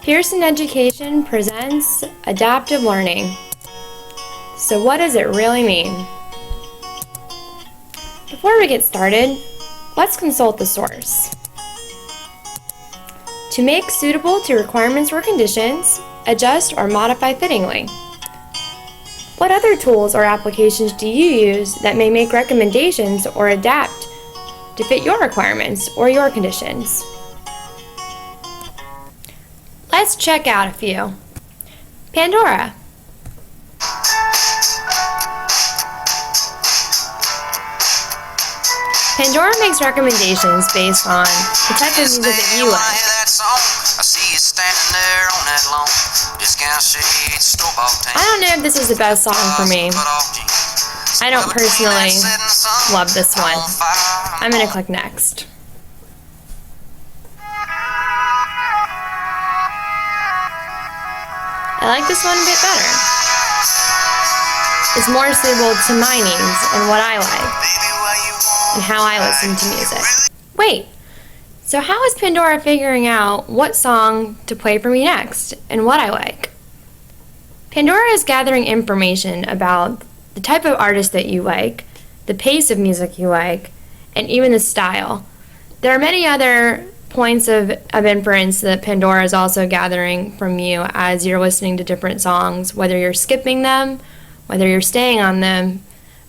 Pearson Education presents adaptive learning. So what does it really mean? Before we get started, let's consult the source. To make suitable to requirements or conditions, adjust or modify fittingly. What other tools or applications do you use that may make recommendations or adapt to fit your requirements or your conditions? Let's check out a few. Pandora. Pandora makes recommendations based on the type of music that you like. I don't know if this is the best song for me. I don't personally love this one. I'm going to click next. I like this one a bit better. It's more suitable to my needs and what I like and how I listen to music. Wait, so how is Pandora figuring out what song to play for me next and what I like? Pandora is gathering information about the type of artist that you like, the pace of music you like, and even the style. There are many other points of inference that Pandora is also gathering from you as you're listening to different songs, whether you're skipping them, whether you're staying on them,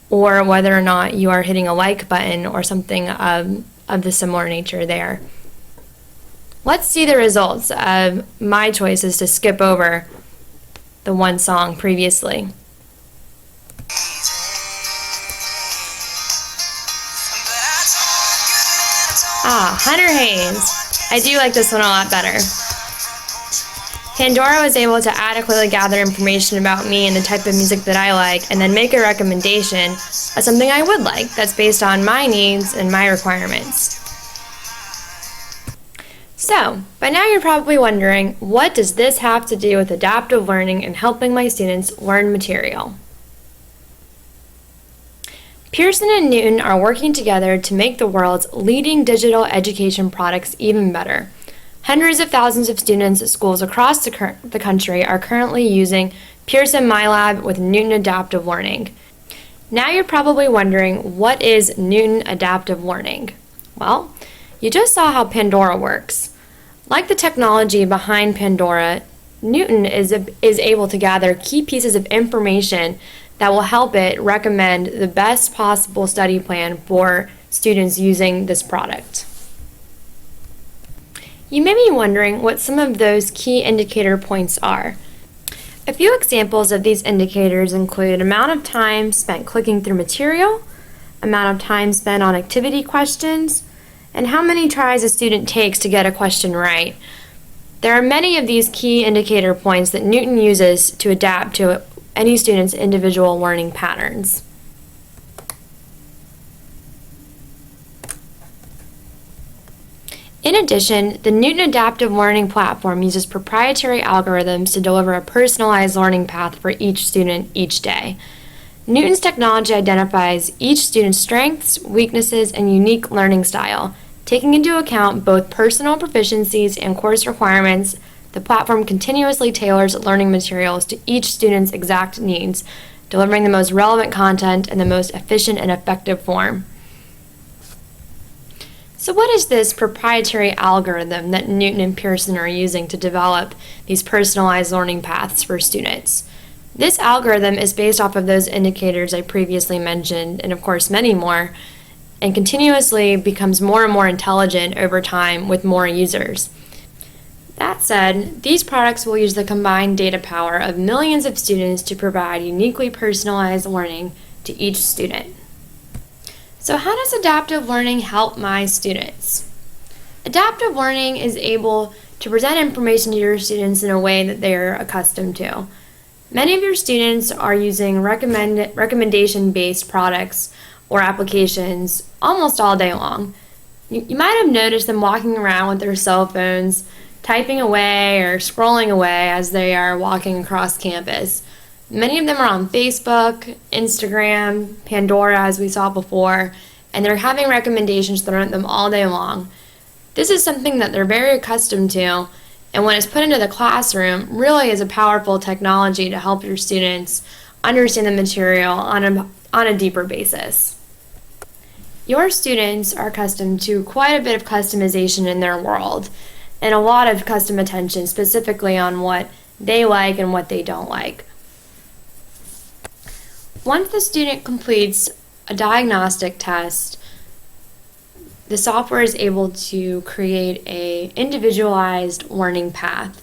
or whether or not you are hitting a like button or something of the similar nature there. Let's see the results of my choices to skip over the one song previously. Hunter Hayes. I do like this one a lot better. Pandora was able to adequately gather information about me and the type of music that I like, and then make a recommendation of something I would like that's based on my needs and my requirements. So, by now you're probably wondering, what does this have to do with adaptive learning and helping my students learn material? Pearson and Newton are working together to make the world's leading digital education products even better. Hundreds of thousands of students at schools across the country are currently using Pearson MyLab with Newton Adaptive Learning. Now you're probably wondering, what is Newton Adaptive Learning? Well, you just saw how Pandora works. Like the technology behind Pandora, Newton is able to gather key pieces of information that will help it recommend the best possible study plan for students using this product. You may be wondering what some of those key indicator points are. A few examples of these indicators include amount of time spent clicking through material, amount of time spent on activity questions, and how many tries a student takes to get a question right. There are many of these key indicator points that Newton uses to adapt to any student's individual learning patterns. In addition, the Newton Adaptive Learning platform uses proprietary algorithms to deliver a personalized learning path for each student each day. Newton's technology identifies each student's strengths, weaknesses, and unique learning style. Taking into account both personal proficiencies and course requirements, the platform continuously tailors learning materials to each student's exact needs, delivering the most relevant content in the most efficient and effective form. So what is this proprietary algorithm that Newton and Pearson are using to develop these personalized learning paths for students? This algorithm is based off of those indicators I previously mentioned, and of course many more, and continuously becomes more and more intelligent over time with more users. That said, these products will use the combined data power of millions of students to provide uniquely personalized learning to each student. So how does adaptive learning help my students? Adaptive learning is able to present information to your students in a way that they are accustomed to. Many of your students are using recommendation-based products or applications almost all day long. You might have noticed them walking around with their cell phones, typing away or scrolling away as they are walking across campus. Many of them are on Facebook, Instagram, Pandora, as we saw before, and they're having recommendations thrown at them all day long. This is something that they're very accustomed to, and when it's put into the classroom, really is a powerful technology to help your students understand the material on a deeper basis. Your students are accustomed to quite a bit of customization in their world, and a lot of custom attention specifically on what they like and what they don't like. Once the student completes a diagnostic test, the software is able to create an individualized learning path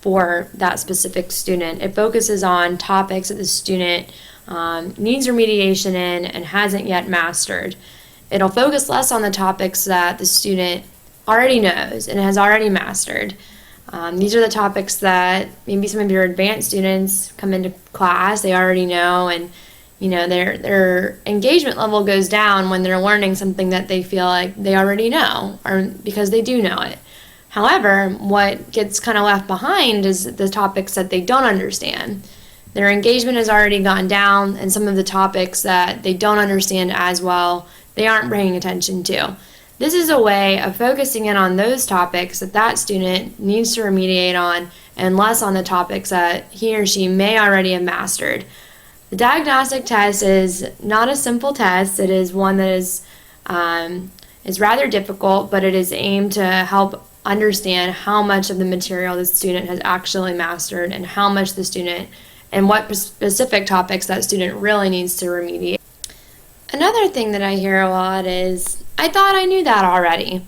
for that specific student. It focuses on topics that the student needs remediation in and hasn't yet mastered. It'll focus less on the topics that the student already knows and has already mastered. These are the topics that maybe some of your advanced students come into class, they already know, and their engagement level goes down when they're learning something that they feel like they already know, or because they do know it. However, what gets kind of left behind is the topics that they don't understand. Their engagement has already gone down, and some of the topics that they don't understand as well, they aren't paying attention to. This is a way of focusing in on those topics that that student needs to remediate on, and less on the topics that he or she may already have mastered. The diagnostic test is not a simple test. It is one that is rather difficult, but it is aimed to help understand how much of the material the student has actually mastered and how much the student and what specific topics that student really needs to remediate. Another thing that I hear a lot is, I thought I knew that already.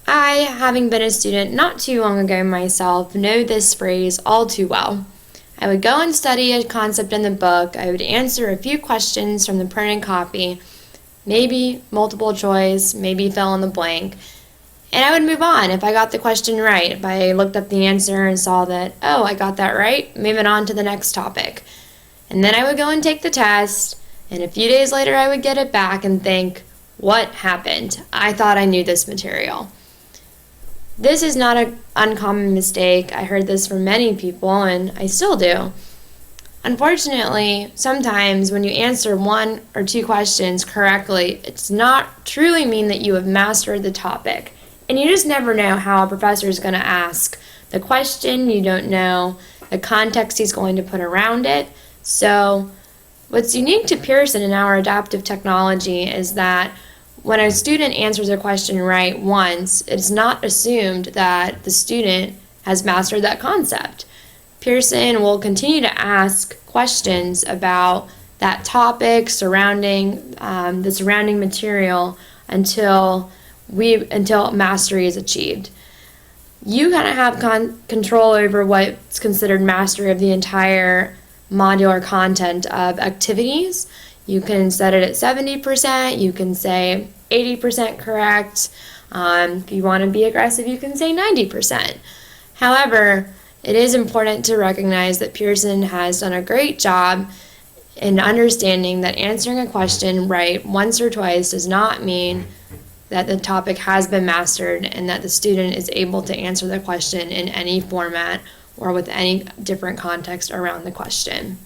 I, having been a student not too long ago myself, know this phrase all too well. I would go and study a concept in the book, I would answer a few questions from the printed copy, maybe multiple choice, maybe fill in the blank, and I would move on if I got the question right. If I looked up the answer and saw that, oh, I got that right, moving on to the next topic. And then I would go and take the test, and a few days later I would get it back and think, what happened? I thought I knew this material. This is not an uncommon mistake. I heard this from many people, and I still do. Unfortunately, sometimes when you answer one or two questions correctly, it's not truly mean that you have mastered the topic. And you just never know how a professor is going to ask the question. You don't know the context he's going to put around it. So what's unique to Pearson and our adaptive technology is that when a student answers a question right once, it's not assumed that the student has mastered that concept. Pearson will continue to ask questions about that topic surrounding the surrounding material until mastery is achieved. You kind of have control over what's considered mastery of the entire modular content of activities. You can set it at 70%, you can say 80% correct. If you want to be aggressive, you can say 90%. However, it is important to recognize that Pearson has done a great job in understanding that answering a question right once or twice does not mean that the topic has been mastered and that the student is able to answer the question in any format or with any different context around the question.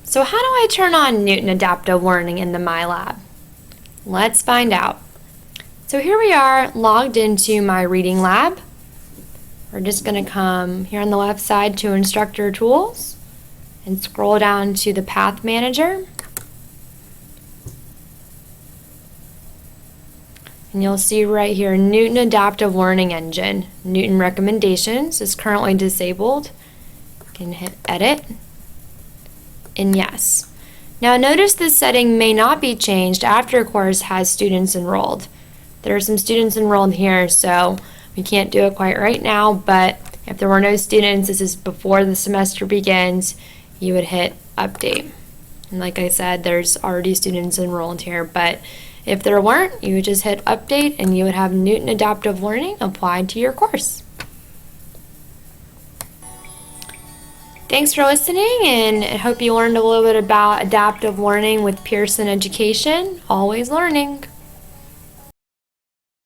So how do I turn on Newton Adaptive Learning in the MyLab? Let's find out. So here we are logged into my reading lab. We're just going to come here on the left side to Instructor Tools and scroll down to the Path Manager. And you'll see right here, Newton Adaptive Learning Engine. Newton Recommendations is currently disabled. You can hit Edit. And yes. Now notice this setting may not be changed after a course has students enrolled. There are some students enrolled here, so we can't do it quite right now, but if there were no students, this is before the semester begins, you would hit Update. And like I said, there's already students enrolled here, but if there weren't, you would just hit Update and you would have Newton Adaptive Learning applied to your course. Thanks for listening, and I hope you learned a little bit about adaptive learning with Pearson Education. Always learning.